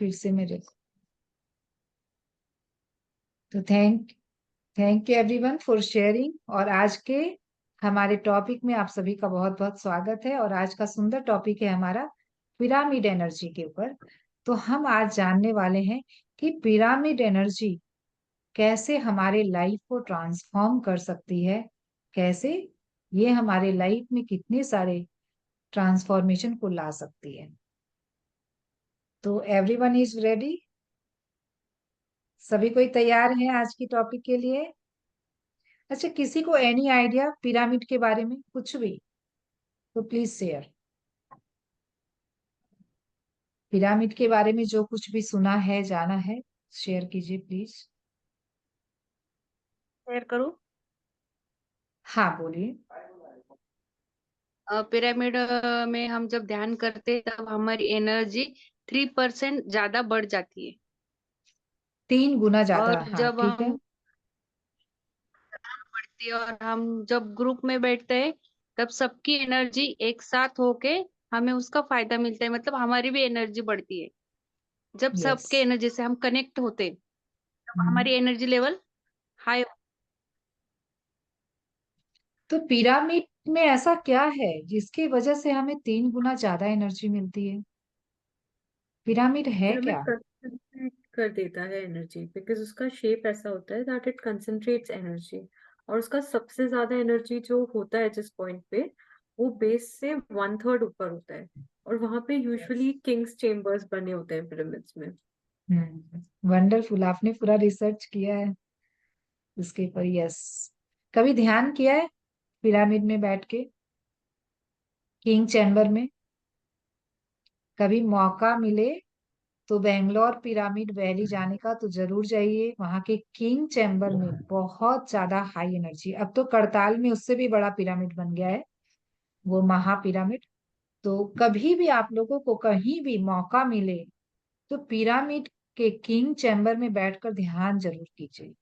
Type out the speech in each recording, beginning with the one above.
फिर से मेरे तो thank you everyone for sharing. और आज के हमारे टॉपिक में आप सभी का बहुत बहुत स्वागत है। और आज का सुंदर टॉपिक है हमारा पिरामिड एनर्जी के ऊपर। तो हम आज जानने वाले हैं कि पिरामिड एनर्जी कैसे हमारे लाइफ को ट्रांसफॉर्म कर सकती है, कैसे ये हमारे लाइफ में कितने सारे ट्रांसफॉर्मेशन को ला सकती है। तो एवरीवन इज रेडी? सभी कोई तैयार है आज की टॉपिक के लिए? अच्छा, किसी को एनी आइडिया पिरामिड के बारे में कुछ भी तो प्लीज शेयर। पिरामिड के बारे में जो कुछ भी सुना है, जाना है, शेयर कीजिए प्लीज। शेयर करूं। हाँ बोलिए। पिरामिड में हम जब ध्यान करते हैं तब हमारी एनर्जी 3% ज्यादा बढ़ जाती है। 3 गुना ज्यादा, और हाँ जब ठीक है। हम बढ़ती है और हम जब ग्रुप में बैठते हैं तब सबकी एनर्जी एक साथ होके हमें उसका फायदा मिलता है, मतलब हमारी भी एनर्जी बढ़ती है। जब यस। सबके एनर्जी से हम कनेक्ट होते हैं तब हमारी एनर्जी लेवल हाई। तो पिरामिड में ऐसा क्या है जिसकी वजह से हमें 3 गुना ज्यादा एनर्जी मिलती है? पिरामिड है पिरामिड क्या? कंसंट्रेट कर देता है एनर्जी, बिकॉज उसका शेप ऐसा होता है दैट इट कंसंट्रेट्स एनर्जी। और उसका सबसे ज्यादा एनर्जी जो होता है जिस पॉइंट पे, वो बेस से 1/3 ऊपर होता है। और वहां पे यूजुअली किंग्स चेम्बर्स बने होते हैं पिरामिड्स में। वंडरफुल, आपने पूरा रिसर्च किया है इसके ऊपर। यस। कभी ध्यान किया है पिरामिड में बैठ के, किंग चैम्बर में? कभी मौका मिले तो बेंगलोर पिरामिड वैली जाने का तो जरूर जाइए। वहां के किंग चैम्बर में बहुत ज्यादा हाई एनर्जी। अब तो करताल में उससे भी बड़ा पिरामिड बन गया है, वो महा पिरामिड। तो कभी भी आप लोगों को कहीं भी मौका मिले तो पिरामिड के किंग चैम्बर में बैठकर ध्यान जरूर कीजिए।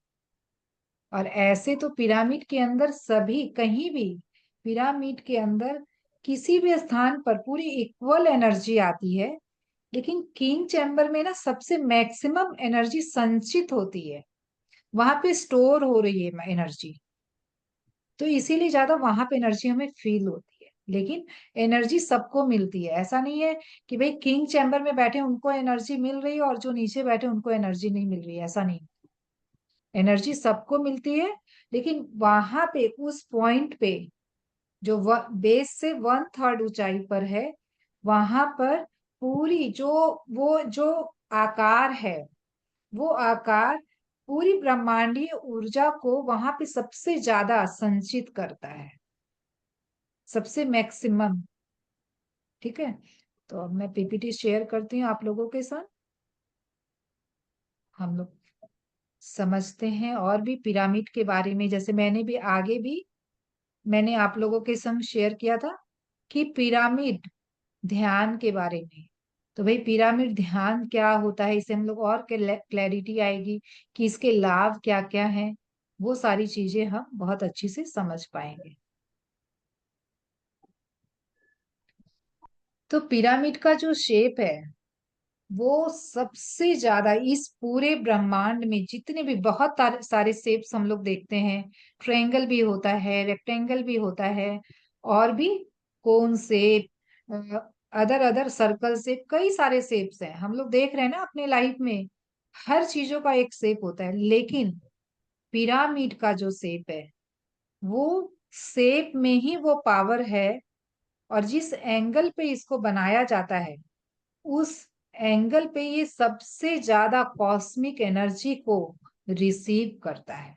और ऐसे तो पिरामिड के अंदर सभी, कहीं भी पिरामिड के अंदर किसी भी स्थान पर पूरी इक्वल एनर्जी आती है, लेकिन किंग चैम्बर में ना सबसे मैक्सिमम एनर्जी संचित होती है, वहां पे स्टोर हो रही है एनर्जी। तो इसीलिए ज्यादा वहां पे एनर्जी हमें फील होती है। लेकिन एनर्जी सबको मिलती है, ऐसा नहीं है कि भाई किंग चैम्बर में बैठे उनको एनर्जी मिल रही है और जो नीचे बैठे उनको एनर्जी नहीं मिल रही है, ऐसा नहीं। एनर्जी सबको मिलती है। लेकिन वहां पे उस पॉइंट पे जो बेस से 1/3 ऊंचाई पर है, वहां पर पूरी जो वो जो आकार है, वो आकार पूरी ब्रह्मांडीय ऊर्जा को वहां पे सबसे ज्यादा संचित करता है, सबसे मैक्सिमम। ठीक है। तो अब मैं पीपीटी शेयर करती हूँ आप लोगों के साथ, हम लोग समझते हैं और भी पिरामिड के बारे में। जैसे मैंने भी आगे भी मैंने आप लोगों के संग शेयर किया था कि पिरामिड ध्यान के बारे में। तो भाई पिरामिड ध्यान क्या होता है, इसे हम लोग और क्लैरिटी आएगी कि इसके लाभ क्या क्या हैं, वो सारी चीजें हम बहुत अच्छी से समझ पाएंगे। तो पिरामिड का जो शेप है वो सबसे ज्यादा इस पूरे ब्रह्मांड में जितने भी बहुत सारे शेप्स हम लोग देखते हैं, ट्रायंगल भी होता है, रेक्टेंगल भी होता है, और भी cone shape, other other circle shape, कई सारे शेप्स हैं हम लोग देख रहे हैं ना अपने लाइफ में। हर चीजों का एक शेप होता है, लेकिन पिरामिड का जो शेप है वो शेप में ही वो पावर है। और जिस एंगल पे इसको बनाया जाता है उस एंगल पे ये सबसे ज्यादा कॉस्मिक एनर्जी को रिसीव करता है।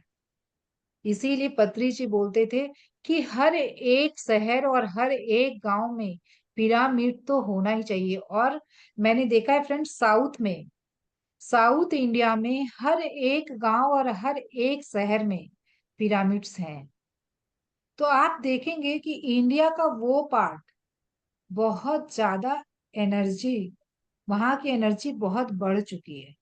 इसीलिए पत्री जी बोलते थे कि हर एक शहर और हर एक गांव में पिरामिड तो होना ही चाहिए। और मैंने देखा है फ्रेंड्स, साउथ इंडिया में हर एक गांव और हर एक शहर में पिरामिड्स हैं। तो आप देखेंगे कि इंडिया का वो पार्ट बहुत ज्यादा एनर्जी, वहां की एनर्जी बहुत बढ़ चुकी है।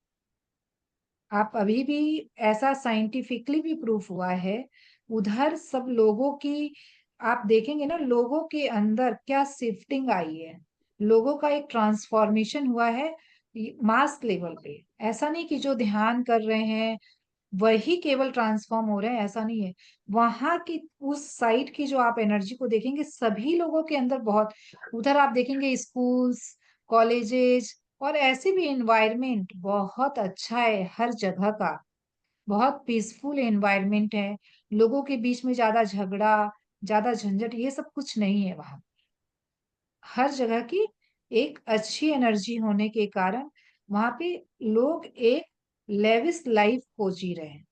आप अभी भी, ऐसा साइंटिफिकली भी प्रूफ हुआ है, उधर सब लोगों की आप देखेंगे ना, लोगों के अंदर क्या शिफ्टिंग आई है, लोगों का एक ट्रांसफॉर्मेशन हुआ है। मास लेवल पे। ऐसा नहीं कि जो ध्यान कर रहे हैं वही केवल ट्रांसफॉर्म हो रहे हैं, ऐसा नहीं है। वहां की उस साइड की जो आप एनर्जी को देखेंगे, सभी लोगों के अंदर बहुत, उधर आप देखेंगे स्कूल्स, कॉलेजेस और ऐसे भी एनवायरनमेंट बहुत अच्छा है हर जगह का। बहुत पीसफुल एनवायरनमेंट है, लोगों के बीच में ज्यादा झगड़ा, ज्यादा झंझट, ये सब कुछ नहीं है वहां। हर जगह की एक अच्छी एनर्जी होने के कारण वहां पे लोग एक लेविस लाइफ को जी रहे हैं,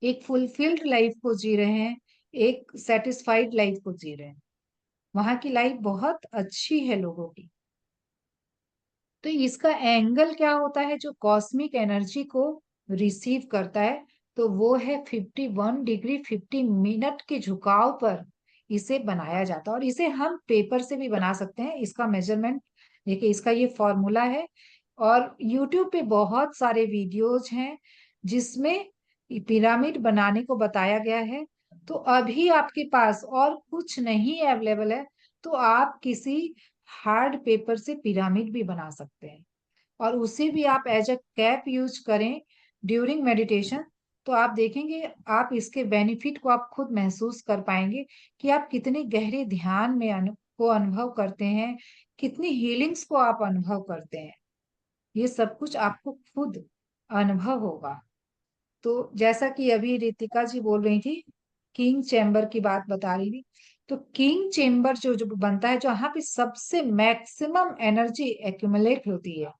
एक फुलफिल्ड लाइफ को जी रहे हैं, एक सेटिस्फाइड लाइफ को जी रहे हैं। वहां की लाइफ बहुत अच्छी है लोगों की। तो इसका एंगल क्या होता है जो कॉस्मिक एनर्जी को रिसीव करता है? तो वो है 51 डिग्री 50 मिनट के झुकाव पर इसे बनाया जाता है। और इसे हम पेपर से भी बना सकते हैं। इसका मेजरमेंट देखिए, इसका ये फॉर्मूला है। और यूट्यूब पे बहुत सारे वीडियोज हैं जिसमें पिरामिड बनाने को बताया गया है। तो अभी आपके पास और कुछ नहीं अवेलेबल है, तो आप किसी हार्ड पेपर से पिरामिड भी बना सकते हैं। और उसे भी आप एज अ कैप यूज करें ड्यूरिंग मेडिटेशन, तो आप देखेंगे, आप इसके बेनिफिट को आप खुद महसूस कर पाएंगे कि आप कितने गहरे ध्यान में को अनुभव करते हैं, कितनी हीलिंग्स को आप अनुभव करते हैं। ये सब कुछ आपको खुद अनुभव होगा। तो जैसा कि अभी रितिका जी बोल रही थी, किंग चैम्बर की बात बता रही थी, तो किंग चेम्बर जो जो बनता है, जहाँ पे सबसे मैक्सिमम एनर्जी एक्यूमुलेट होती है,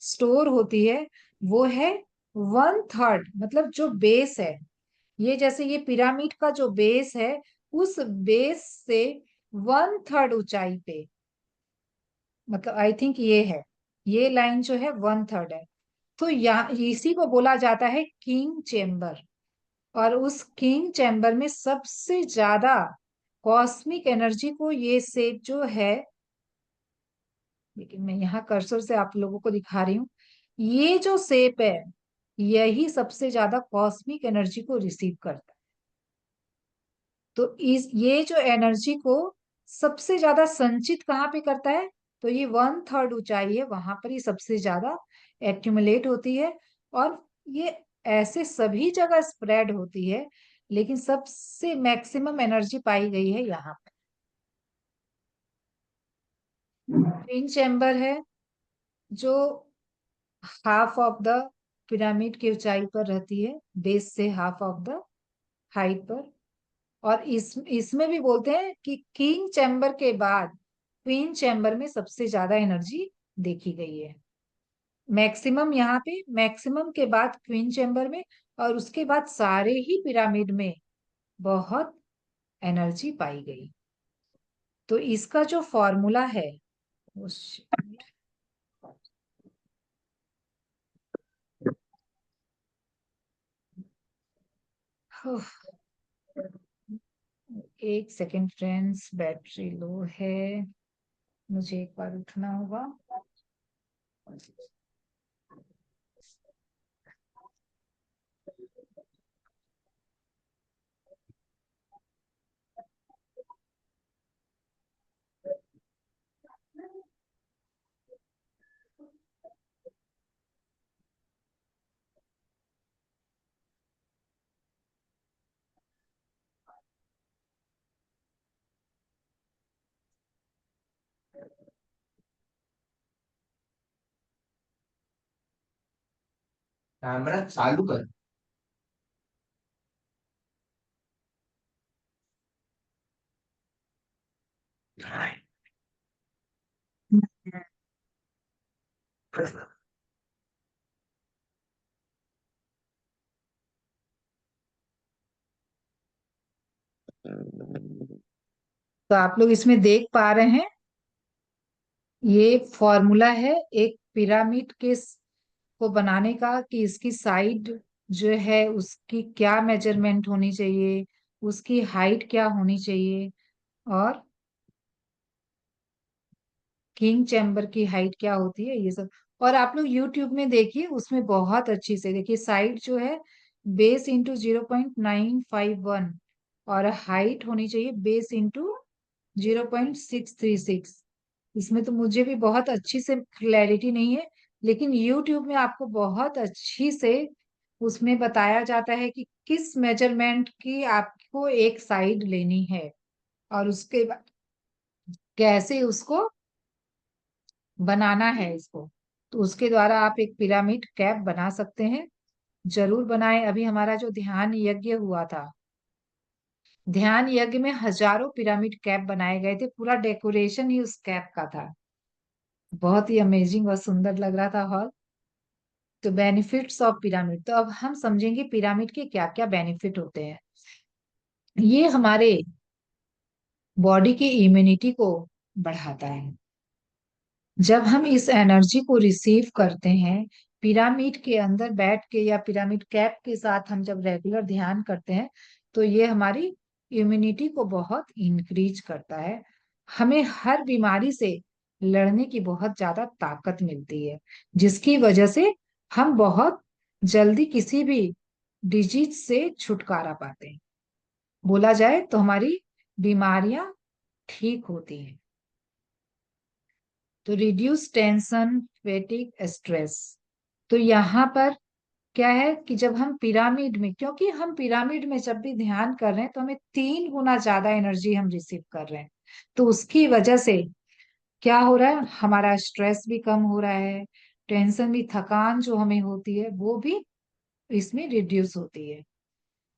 स्टोर होती है, वो है 1/3, मतलब जो बेस है। ये जैसे ये पिरामिड का जो बेस है, उस बेस से 1/3 ऊंचाई पे, मतलब आई थिंक ये है, ये लाइन जो है 1/3 है। तो यहाँ इसी को बोला जाता है किंग चेम्बर। और उस किंग चैम्बर में सबसे ज्यादा कॉस्मिक एनर्जी को ये सेट जो है, लेकिन मैं यहाँ कर्सर से आप लोगों को दिखा रही हूँ, ये जो सेप है, यही सबसे ज्यादा कॉस्मिक एनर्जी को रिसीव करता है। तो इस ये जो एनर्जी को सबसे ज्यादा संचित कहाँ पे करता है? तो ये 1/3 ऊंचाई है, वहां पर ये सबसे ज्यादा एक्यूमुलेट होती है। और ये ऐसे सभी जगह स्प्रेड होती है, लेकिन सबसे मैक्सिमम एनर्जी पाई गई है यहाँ पे। ट्विन चैम्बर है जो हाफ ऑफ द पिरामिड की ऊंचाई पर रहती है, बेस से हाफ ऑफ द हाइट पर। और इसमें भी बोलते हैं कि किंग चैम्बर के बाद क्वीन चैम्बर में सबसे ज्यादा एनर्जी देखी गई है। मैक्सिमम यहाँ पे, मैक्सिमम के बाद क्वीन चैम्बर में, और उसके बाद सारे ही पिरामिड में बहुत एनर्जी पाई गई। तो इसका जो फॉर्मूला है उस, एक सेकेंड फ्रेंड्स, बैटरी लो है, मुझे एक बार उठना होगा। कैमरा चालू कर। तो आप लोग इसमें देख पा रहे हैं, ये फॉर्मूला है एक पिरामिड के को बनाने का, कि इसकी साइड जो है उसकी क्या मेजरमेंट होनी चाहिए, उसकी हाइट क्या होनी चाहिए, और किंग चैम्बर की हाइट क्या होती है, ये सब। और आप लोग यूट्यूब में देखिए, उसमें बहुत अच्छी से देखिए, साइड जो है बेस इंटू 0.951, और हाइट होनी चाहिए बेस इंटू 0.636। इसमें तो मुझे भी बहुत अच्छी से क्लैरिटी नहीं है, लेकिन यूट्यूब में आपको बहुत अच्छी से उसमें बताया जाता है कि किस मेजरमेंट की आपको एक साइड लेनी है, और उसके बाद कैसे उसको बनाना है इसको। तो उसके द्वारा आप एक पिरामिड कैप बना सकते हैं। जरूर बनाएं। अभी हमारा जो ध्यान यज्ञ हुआ था, ध्यान यज्ञ में हजारों पिरामिड कैप बनाए गए थे, पूरा डेकोरेशन ही उस कैप का था। बहुत ही अमेजिंग और सुंदर लग रहा था हॉल। तो बेनिफिट्स ऑफ पिरामिड, तो अब हम समझेंगे पिरामिड के क्या क्या बेनिफिट होते हैं। ये हमारे बॉडी की इम्यूनिटी को बढ़ाता है। जब हम इस एनर्जी को रिसीव करते हैं पिरामिड के अंदर बैठ के या पिरामिड कैप के साथ, हम जब रेगुलर ध्यान करते हैं तो ये हमारी इम्यूनिटी को बहुत इंक्रीज करता है। हमें हर बीमारी से लड़ने की बहुत ज्यादा ताकत मिलती है, जिसकी वजह से हम बहुत जल्दी किसी भी डिजीज से छुटकारा पाते हैं। बोला जाए तो हमारी बीमारियां ठीक होती हैं। तो रिड्यूस टेंशन, फेटिक, स्ट्रेस। तो यहाँ पर क्या है कि जब हम पिरामिड में, क्योंकि हम पिरामिड में जब भी ध्यान कर रहे हैं तो हमें 3 गुना ज्यादा एनर्जी हम रिसीव कर रहे हैं। तो उसकी वजह से क्या हो रहा है, हमारा स्ट्रेस भी कम हो रहा है, टेंशन भी, थकान जो हमें होती है वो भी इसमें रिड्यूस होती है।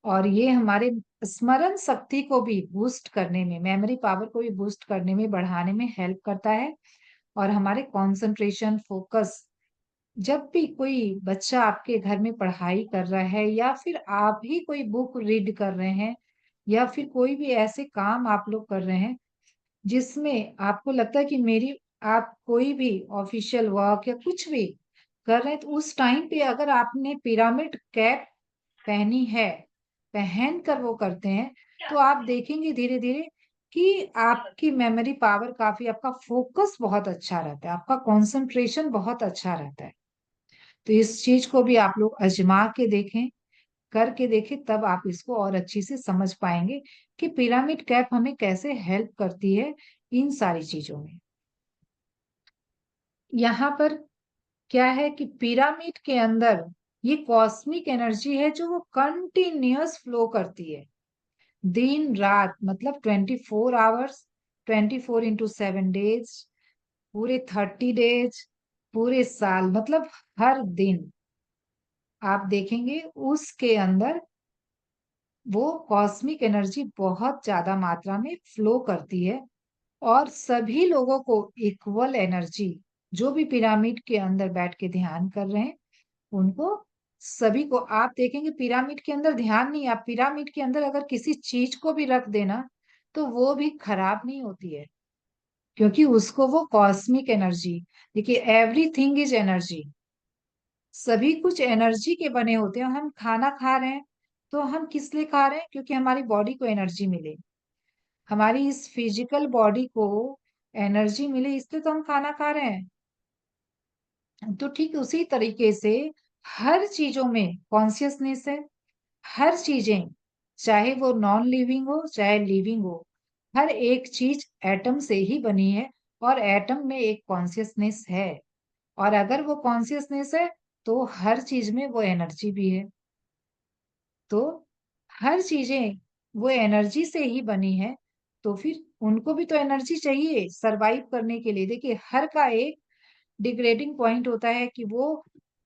और ये हमारे स्मरण शक्ति को भी बूस्ट करने में, मेमोरी पावर को भी बूस्ट करने में, बढ़ाने में हेल्प करता है। और हमारे कंसंट्रेशन, फोकस, जब भी कोई बच्चा आपके घर में पढ़ाई कर रहा है या फिर आप ही कोई बुक रीड कर रहे हैं या फिर कोई भी ऐसे काम आप लोग कर रहे हैं जिसमें आपको लगता है कि मेरी, आप कोई भी ऑफिशियल वर्क या कुछ भी कर रहे हैं, तो उस टाइम पे अगर आपने पिरामिड कैप पहनी है, पहन कर वो करते हैं, तो आप देखेंगे धीरे धीरे कि आपकी मेमोरी पावर काफी, आपका फोकस बहुत अच्छा रहता है, आपका कंसंट्रेशन बहुत अच्छा रहता है। तो इस चीज को भी आप लोग आजमा के देखें, करके देखें, तब आप इसको और अच्छी से समझ पाएंगे कि पिरामिड कैप हमें कैसे हेल्प करती है इन सारी चीजों में। यहाँ पर क्या है कि पिरामिड के अंदर ये कॉस्मिक एनर्जी है जो वो कंटिन्यूअस फ्लो करती है, दिन रात, मतलब 24 आवर्स, 24x7 डेज, पूरे 30 डेज, पूरे साल, मतलब हर दिन आप देखेंगे उसके अंदर वो कॉस्मिक एनर्जी बहुत ज्यादा मात्रा में फ्लो करती है। और सभी लोगों को इक्वल एनर्जी, जो भी पिरामिड के अंदर बैठ के ध्यान कर रहे हैं उनको, सभी को आप देखेंगे पिरामिड के अंदर ध्यान नहीं, आप पिरामिड के अंदर अगर किसी चीज को भी रख देना तो वो भी खराब नहीं होती है, क्योंकि उसको वो कॉस्मिक एनर्जी, देखिए एवरीथिंग इज एनर्जी, सभी कुछ एनर्जी के बने होते हैं। हम खाना खा रहे हैं तो हम किस लिए खा रहे हैं, क्योंकि हमारी बॉडी को एनर्जी मिले, हमारी इस फिजिकल बॉडी को एनर्जी मिले, इसलिए तो हम खाना खा रहे हैं। तो ठीक उसी तरीके से हर चीजों में कॉन्शियसनेस है। हर चीजें, चाहे वो नॉन लिविंग हो चाहे लिविंग हो, हर एक चीज एटम से ही बनी है, और एटम में एक कॉन्शियसनेस है। और अगर वो कॉन्शियसनेस है तो हर चीज में वो एनर्जी भी है। तो हर चीजें वो एनर्जी से ही बनी है, तो फिर उनको भी तो एनर्जी चाहिए सरवाइव करने के लिए। देखिए हर का एक डिग्रेडिंग पॉइंट होता है कि वो,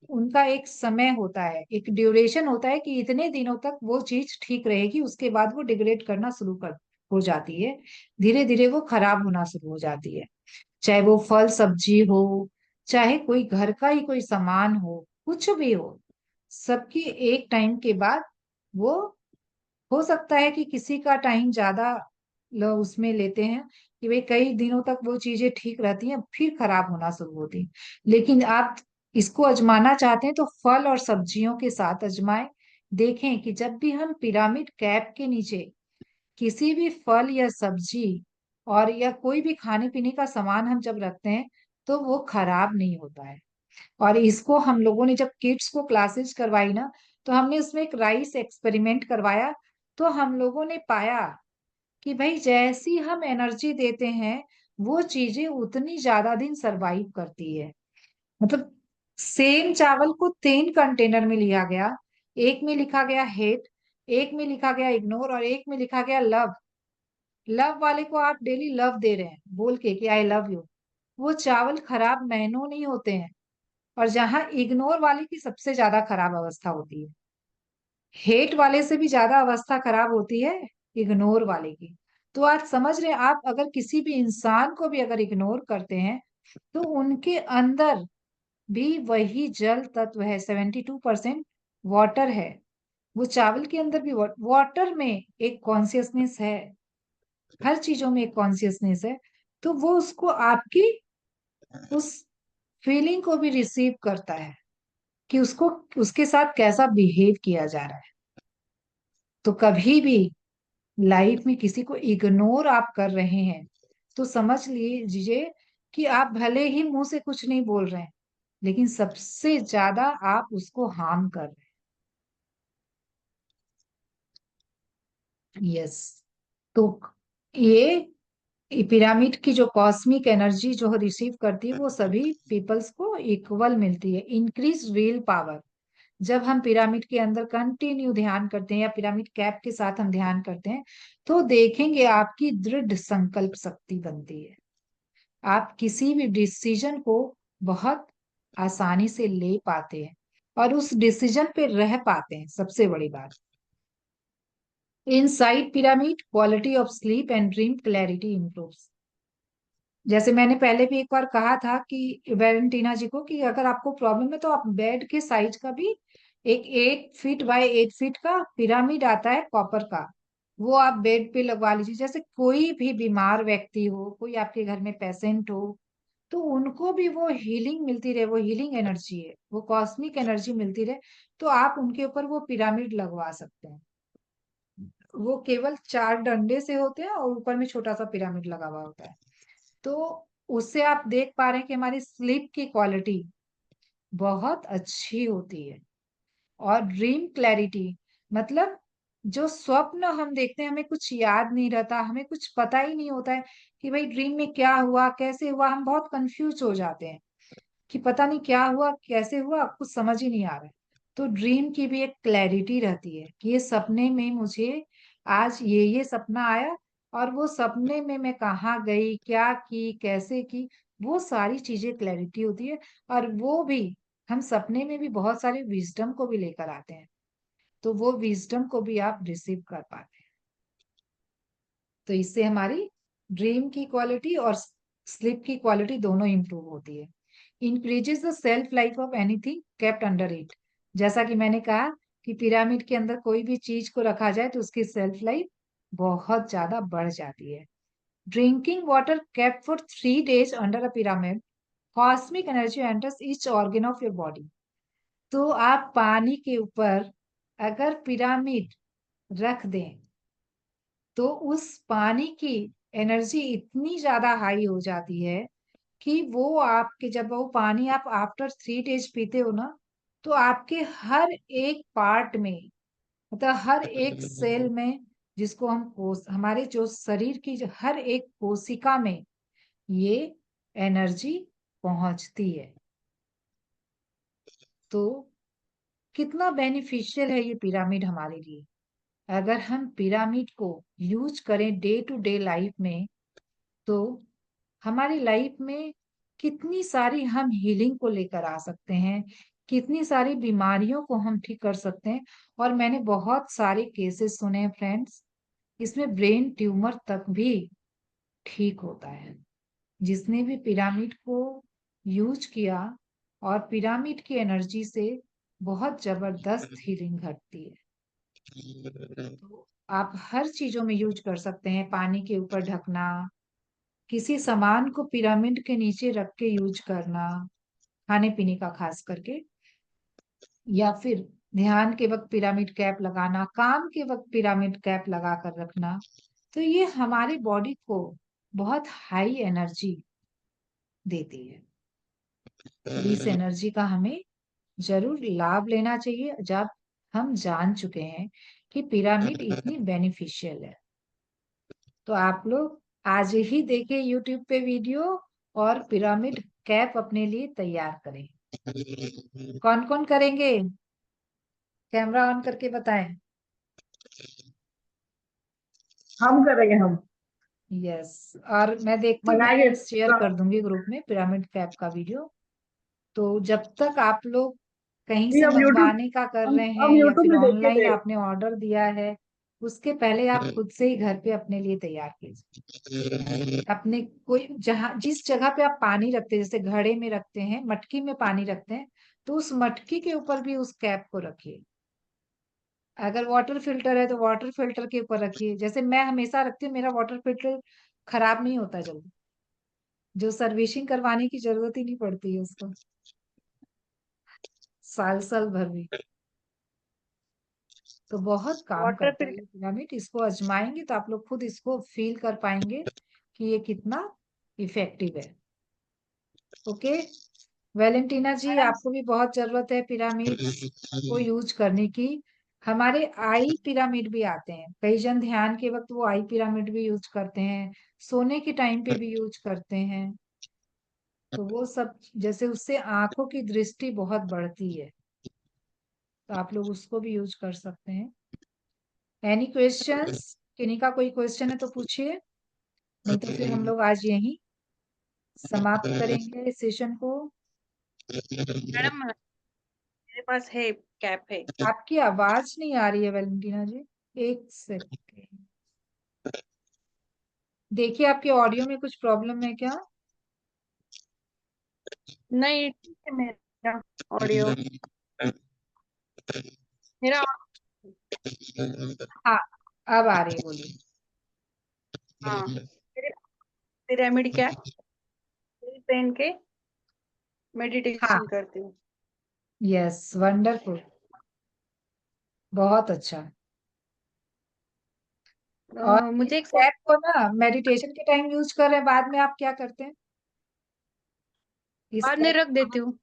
उनका एक समय होता है, एक ड्यूरेशन होता है कि इतने दिनों तक वो चीज ठीक रहेगी, उसके बाद वो डिग्रेड करना शुरू कर हो जाती है, धीरे धीरे वो खराब होना शुरू हो जाती है। चाहे वो फल सब्जी हो, चाहे कोई घर का ही कोई सामान हो, कुछ भी हो, सबकी एक टाइम के बाद वो, हो सकता है कि किसी का टाइम ज्यादा लोग उसमें लेते हैं कि भाई कई दिनों तक वो चीजें ठीक रहती हैं, फिर खराब होना शुरू होती हैं। लेकिन आप इसको आजमाना चाहते हैं तो फल और सब्जियों के साथ आजमाएं। देखें कि जब भी हम पिरामिड कैप के नीचे किसी भी फल या सब्जी और या कोई भी खाने पीने का सामान हम जब रखते हैं तो वो खराब नहीं होता है। और इसको हम लोगों ने जब किड्स को क्लासेस करवाई ना, तो हमने उसमें एक राइस एक्सपेरिमेंट करवाया। तो हम लोगों ने पाया कि भाई जैसी हम एनर्जी देते हैं वो चीजें उतनी ज्यादा दिन सरवाइव करती है। मतलब सेम चावल को 3 कंटेनर में लिया गया, एक में लिखा गया हेट, एक में लिखा गया इग्नोर, और एक में लिखा गया लव। लव वाले को आप डेली लव दे रहे हैं बोल के कि आई लव यू, वो चावल खराब महीनों नहीं होते हैं। और जहां इग्नोर वाले की सबसे ज्यादा खराब अवस्था होती है, हेट वाले से भी ज्यादा अवस्था खराब होती है इग्नोर वाले की। तो आप समझ रहे हैं, आप अगर किसी भी इंसान को भी अगर इग्नोर करते हैं तो उनके अंदर भी वही जल तत्व है, 72% वाटर है। वो चावल के अंदर भी वाटर में एक कॉन्सियसनेस है, हर चीजों में एक कॉन्सियसनेस है। तो वो उसको आपकी उस फीलिंग को भी रिसीव करता है कि उसको उसके साथ कैसा बिहेव किया जा रहा है। तो कभी भी लाइफ में किसी को इग्नोर आप कर रहे हैं तो समझ लीजिए कि आप भले ही मुंह से कुछ नहीं बोल रहे हैं, लेकिन सबसे ज्यादा आप उसको हार्म कर रहे हैं। यस। तो ये पिरामिड की जो कॉस्मिक एनर्जी जो रिसीव करती है वो सभी पीपल्स को इक्वल मिलती है। इंक्रीज विल पावर, जब हम पिरामिड के अंदर कंटिन्यू ध्यान करते हैं या पिरामिड कैप के साथ हम ध्यान करते हैं तो देखेंगे आपकी दृढ़ संकल्प शक्ति बनती है। आप किसी भी डिसीजन को बहुत आसानी से ले पाते हैं और उस डिसीजन पे रह पाते हैं। सबसे बड़ी बात, inside pyramid quality of sleep and dream clarity improves. जैसे मैंने पहले भी एक बार कहा था कि वैलेंटीना जी को कि अगर आपको प्रॉब्लम है तो आप बेड के साइज का भी एक 8 फीट बाय 8 फीट का पिरामिड आता है कॉपर का, वो आप बेड पे लगवा लीजिए। जैसे कोई भी बीमार व्यक्ति हो, कोई आपके घर में पेशेंट हो, तो उनको भी वो हीलिंग मिलती रहे, वो हीलिंग एनर्जी है, वो कॉस्मिक एनर्जी मिलती रहे, तो आप उनके ऊपर वो पिरामिड लगवा सकते हैं। वो केवल 4 डंडे से होते हैं और ऊपर में छोटा सा पिरामिड लगा हुआ होता है। तो उससे आप देख पा रहे हैं कि हमारी स्लीप की क्वालिटी बहुत अच्छी होती है। और ड्रीम क्लैरिटी मतलब जो स्वप्न हम देखते हैं हमें कुछ याद नहीं रहता, हमें कुछ पता ही नहीं होता है कि भाई ड्रीम में क्या हुआ कैसे हुआ, हम बहुत कंफ्यूज हो जाते हैं कि पता नहीं क्या हुआ कैसे हुआ, कुछ समझ ही नहीं आ रहा है। तो ड्रीम की भी एक क्लैरिटी रहती है कि ये सपने में मुझे आज ये सपना आया, और वो सपने में मैं कहाँ गई, क्या की, कैसे की, वो सारी चीजें क्लैरिटी होती है। और वो भी हम सपने में भी बहुत सारे विजडम को भी लेकर आते हैं, तो वो विजडम को भी आप रिसीव कर पाते हैं। तो इससे हमारी ड्रीम की क्वालिटी और स्लीप की क्वालिटी दोनों इंप्रूव होती है। Increases the self life of anything kept under it. जैसा कि मैंने कहा कि पिरामिड के अंदर कोई भी चीज को रखा जाए तो उसकी सेल्फ लाइफ बहुत ज्यादा बढ़ जाती है। Drinking water kept for 3 days under a pyramid, cosmic energy enters each organ of your body. तो आप पानी के ऊपर अगर पिरामिड रख दें तो उस पानी की एनर्जी इतनी ज्यादा हाई हो जाती है कि वो आपके, जब वो पानी आप आफ्टर 3 days पीते हो ना, तो आपके हर एक पार्ट में, मतलब हर एक सेल में, जिसको हम कोस, हमारे जो शरीर की जो हर एक कोशिका में ये एनर्जी पहुंचती है। तो कितना बेनिफिशियल है ये पिरामिड हमारे लिए। अगर हम पिरामिड को यूज करें डे टू डे लाइफ में तो हमारी लाइफ में कितनी सारी हम हीलिंग को लेकर आ सकते हैं, कितनी सारी बीमारियों को हम ठीक कर सकते हैं। और मैंने बहुत सारे केसेस सुने हैं फ्रेंड्स, इसमें ब्रेन ट्यूमर तक भी ठीक होता है जिसने भी पिरामिड को यूज किया। और पिरामिड की एनर्जी से बहुत जबरदस्त हीलिंग घटती है। तो आप हर चीजों में यूज कर सकते हैं। पानी के ऊपर ढकना, किसी सामान को पिरामिड के नीचे रख के यूज करना, खाने पीने का खास करके, या फिर ध्यान के वक्त पिरामिड कैप लगाना, काम के वक्त पिरामिड कैप लगा कर रखना। तो ये हमारी बॉडी को बहुत हाई एनर्जी देती है। तो इस एनर्जी का हमें जरूर लाभ लेना चाहिए जब हम जान चुके हैं कि पिरामिड इतनी बेनिफिशियल है। तो आप लोग आज ही देखिए यूट्यूब पे वीडियो और पिरामिड कैप अपने लिए तैयार करें। कौन कौन करेंगे? कैमरा ऑन करके बताएं। हम करेंगे हम। यस, और मैं देखती हूँ, मंगाएंगे मैं शेयर कर दूंगी ग्रुप में पिरामिड कैप का वीडियो। तो जब तक आप लोग कहीं जी। से हम यूट्यूब मंगवाने का कर रहे हम हैं या यूट्यूब फिर में देखे ऑनलाइन थे। आपने ऑर्डर दिया है, उसके पहले आप खुद से ही घर पे अपने लिए तैयार कीजिए। अपने कोई जहाँ जिस जगह पे आप पानी रखते हैं, जैसे घड़े में रखते हैं, मटकी में पानी रखते हैं, तो उस मटकी के ऊपर भी उस कैप को रखिए। अगर वाटर फिल्टर है तो वाटर फिल्टर के ऊपर रखिए। जैसे मैं हमेशा रखती हूँ, मेरा वाटर फिल्टर खराब नहीं होता जल्दी, जो सर्विसिंग करवाने की जरूरत ही नहीं पड़ती है उसको, साल साल भर भी। तो बहुत काम वाटर करता है ये फिल्टर। पिरामिड। इसको आजमाएंगे तो आप लोग खुद इसको फील कर पाएंगे कि ये कितना इफेक्टिव है। ओके वैलेंटीना जी, मैडम, आपको भी बहुत जरूरत है पिरामिड्स को यूज करने की। हमारे आई पिरामिड भी आते हैं, कई जन ध्यान के वक्त वो आई पिरामिड भी यूज करते हैं, सोने के टाइम पे भी यूज करते हैं। तो वो सब, जैसे उससे आंखों की दृष्टि बहुत बढ़ती है, तो आप लोग उसको भी यूज कर सकते हैं। Any questions? किन्हीं का कोई क्वेश्चन है तो पूछिए, नहीं तो फिर हम लोग आज यहीं समाप्त करेंगे सेशन को। मैडम मेरे पास है, कैप है। आपकी आवाज नहीं आ रही है वैलेंटीना जी, एक सेकेंड। देखिए आपके ऑडियो में कुछ प्रॉब्लम है क्या? नहीं, ठीक है मेरा ऑडियो। मेरा हाँ, अब आ रही है, बोलिए। हाँ, पिरामिड कैप पहन के हाँ, मेडिटेशन करती हूँ। यस, वंडरफुल, बहुत अच्छा। और इस मुझे एक ऐप को ना मेडिटेशन के टाइम यूज कर रहे हैं, बाद में आप क्या करते हैं इस बाद में ऐप? रख देती हूँ,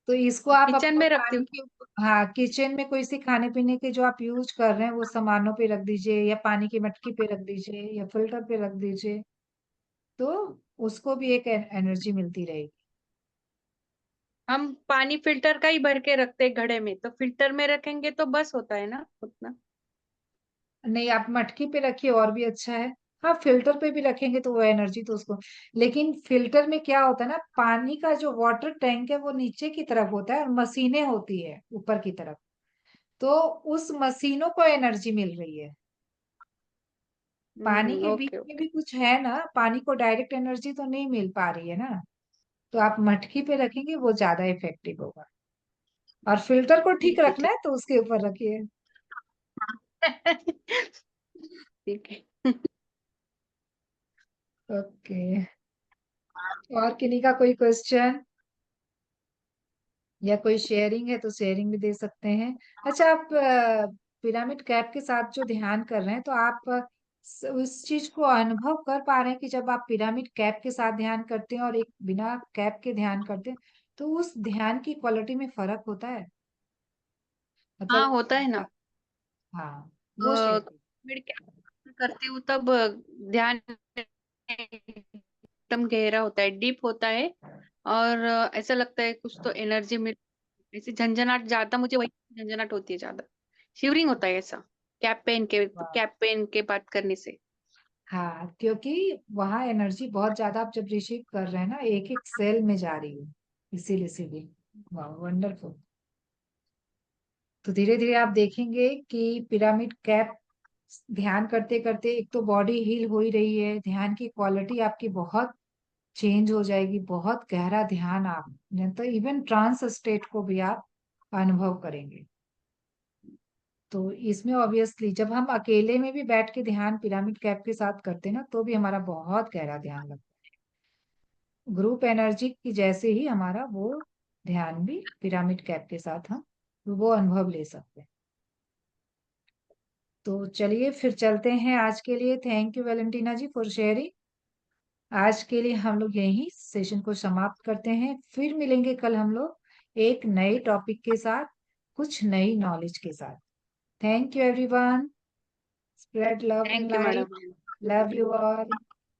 तो इसको आप किचन अपने में रखती पानी हूँ। के ऊपर, हाँ, किचन में कोई सी खाने पीने के जो आप यूज कर रहे हैं वो सामानों पे रख दीजिए, या पानी की मटकी पे रख दीजिए, या फिल्टर पे रख दीजिए। तो उसको भी एक एनर्जी मिलती रहेगी। हम पानी फिल्टर का ही भर के रखते हैं घड़े में, तो फिल्टर में रखेंगे तो बस होता है ना उतना। नहीं, आप मटकी पे रखिए और भी अच्छा है। हाँ, फिल्टर पे भी रखेंगे तो वो एनर्जी तो उसको, लेकिन फिल्टर में क्या होता है ना, पानी का जो वाटर टैंक है वो नीचे की तरफ होता है और मशीनें होती है ऊपर की तरफ, तो उस मशीनों को एनर्जी मिल रही है। पानी के बीच ओके में ओके। भी कुछ है ना, पानी को डायरेक्ट एनर्जी तो नहीं मिल पा रही है ना, तो आप मटकी पे रखेंगे वो ज्यादा इफेक्टिव होगा। और फिल्टर को ठीक ठीक है रखना ठीक। है तो उसके ऊपर रखिए। ठीक है। ओके, और किन्हीं का कोई क्वेश्चन या कोई शेयरिंग है तो शेयरिंग भी दे सकते हैं। अच्छा, आप पिरामिड कैप के साथ जो ध्यान कर रहे हैं, तो आप उस चीज को अनुभव कर पा रहे हैं कि जब आप पिरामिड कैप के साथ ध्यान करते हैं और एक बिना कैप के ध्यान करते हैं, तो उस ध्यान की क्वालिटी में फर्क होता है? हाँ, मतलब होता है ना। हाँ, वो शेयर कीजिए। पिरामिड कैप करती हूँ तब ध्यान एकदम गहरा होता है, डीप होता है। और ऐसा लगता है कुछ तो एनर्जी मिल, ऐसी झंझनाट ज्यादा, मुझे वही झंझनाट होती है ज्यादा, शिवरिंग होता है ऐसा, वाह। कैप पहन के बात करने से। हाँ, क्योंकि वहां एनर्जी बहुत ज्यादा आप जब रिसीव कर रहे हैं ना, एक एक सेल में जा रही है, इसीलिए वाह, वंडरफुल। तो धीरे धीरे आप देखेंगे कि पिरामिड कैप ध्यान करते करते एक तो बॉडी हील हो ही रही है, ध्यान की क्वालिटी आपकी बहुत चेंज हो जाएगी, बहुत गहरा ध्यान आप, नहीं तो इवन ट्रांस स्टेट को भी आप अनुभव करेंगे। तो इसमें ऑब्वियसली जब हम अकेले में भी बैठ के ध्यान पिरामिड कैप के साथ करते हैं ना, तो भी हमारा बहुत गहरा ध्यान लगता है। ग्रुप एनर्जी की जैसे ही हमारा वो ध्यान भी पिरामिड कैप के साथ हम वो अनुभव ले सकते हैं। तो चलिए फिर चलते हैं आज के लिए। Thank you Valentina ji for sharing. आज के लिए हम लोग यही सेशन को समाप्त करते हैं, फिर मिलेंगे कल हम लोग एक नए टॉपिक के साथ, कुछ नई नॉलेज के साथ। Thank you everyone, spread love and thank you light. Madam. Love you all.